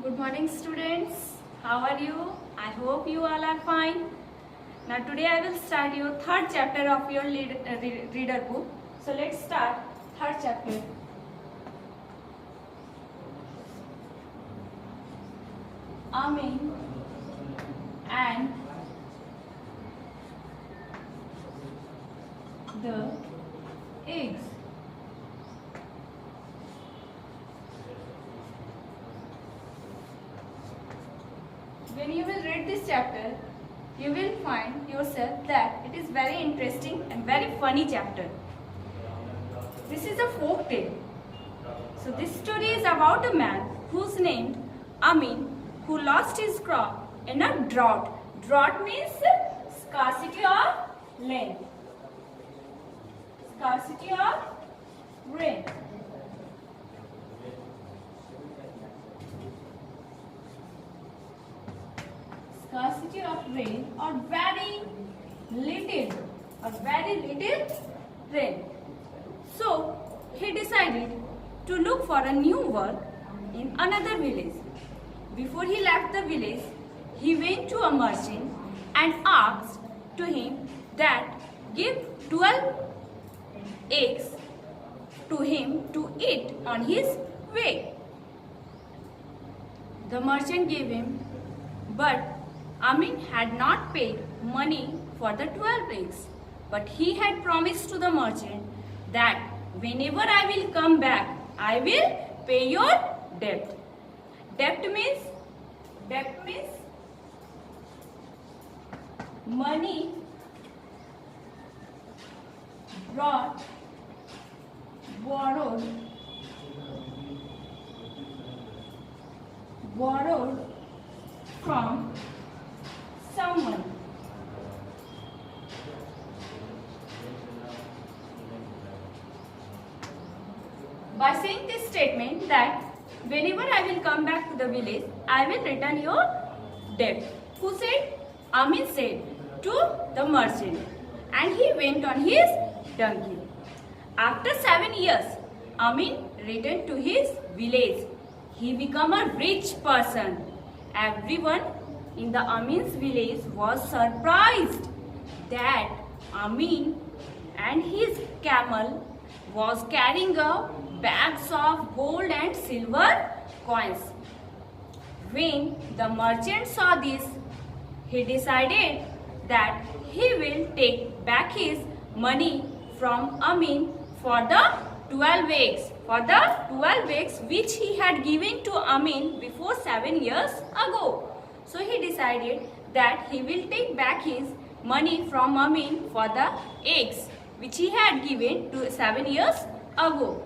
Good morning, students. How are you? I hope you all are fine. Now today I will start your third chapter of your reader book. So let's start third chapter. Amin and the eggs. When you will read this chapter, you will find yourself that it is very interesting and very funny chapter. This is a folk tale. So this story is about a man who's named Amin who lost his crop in a drought. Drought means scarcity of rain. Scarcity of rain. Scarcity of rain or very little rain. So he decided to look for a new work in another village. Before he left the village, he went to a merchant and asked to him that give 12 eggs to him to eat on his way. The merchant gave him, but Amin had not paid money for the 12 eggs, but he had promised to the merchant that whenever I will come back, I will pay your debt. Debt means money brought, borrowed from someone. By saying this statement that whenever I will come back to the village, I will return your debt. Who said? Amin said to the merchant, and he went on his donkey. After 7 years, Amin returned to his village. He became a rich person. Everyone in the Amin's village was surprised that Amin and his camel was carrying a bags of gold and silver coins. When the merchant saw this, he decided that he will take back his money from Amin for the 12 eggs which he had given to Amin before 7 years ago. So he decided that he will take back his money from Amin for the eggs which he had given to 7 years ago.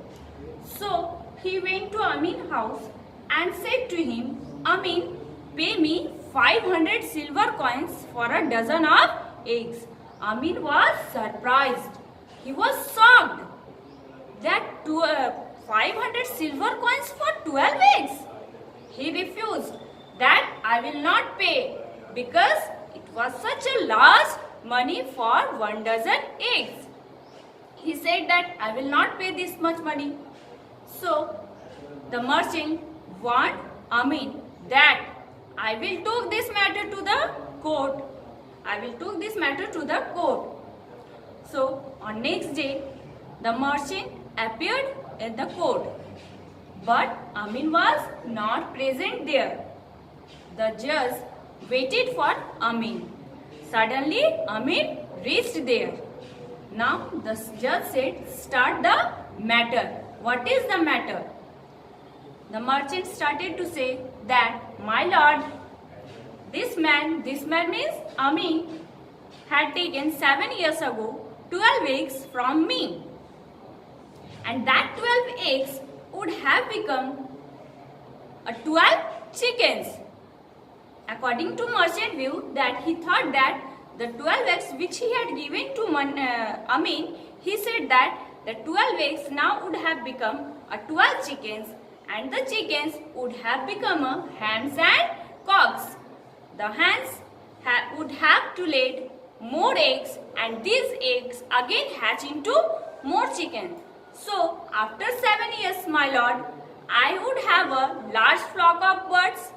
So he went to Amin's house and said to him, Amin, pay me 500 silver coins for a dozen of eggs. Amin was surprised. He was shocked that 500 silver coins for 12 eggs. He refused that I will not pay because it was such a large money for 1 dozen eggs. He said that I will not pay this much money. So the merchant warned Amin that I will take this matter to the court. So on next day, the merchant appeared at the court, but Amin was not present there. The judge waited for Amin. Suddenly, Amin reached there. Now the judge said, start the matter. What is the matter? The merchant started to say that, my lord, this man means Amin, had taken 7 years ago 12 eggs from me. And that 12 eggs would have become 12 chickens. According to merchant view, that he thought that the 12 eggs which he had given to Amin, he said that the 12 eggs now would have become 12 chickens, and the chickens would have become hens and cocks. The hens would have to lay more eggs, and these eggs again hatch into more chicken. So after 7 years, my lord, I would have a large flock of birds.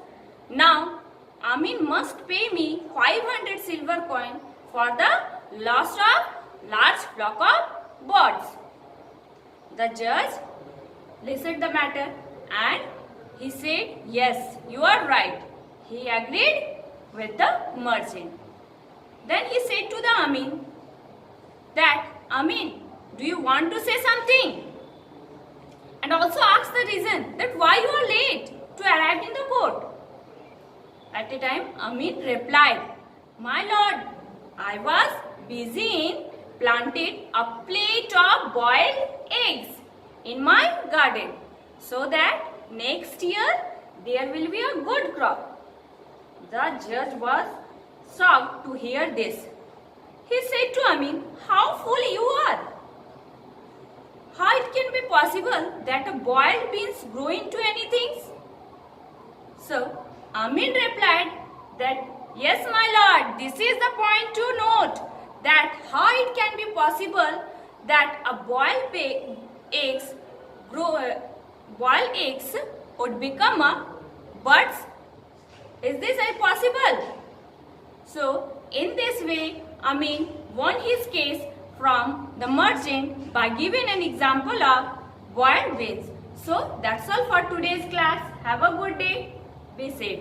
Now, Amin must pay me 500 silver coin for the loss of large flock of birds. The judge listened the matter and he said, yes, you are right. He agreed with the merchant. Then he said to the Amin that, Amin, do you want to say something? And also ask the reason that why you are late to arrive in the court. At the time, Amin replied, my lord, I was busy in planting a plate of boiled eggs in my garden so that next year there will be a good crop. The judge was shocked to hear this. He said to Amin, how fool you are! How it can be possible that a boiled beans grow into anything? So, Amin replied that, yes, my lord, this is the point to note, that how it can be possible that a boiled eggs would become a birds. Is this possible? So, in this way, Amin won his case from the merchant by giving an example of boiled beans. So, that's all for today's class. Have a good day. Be safe.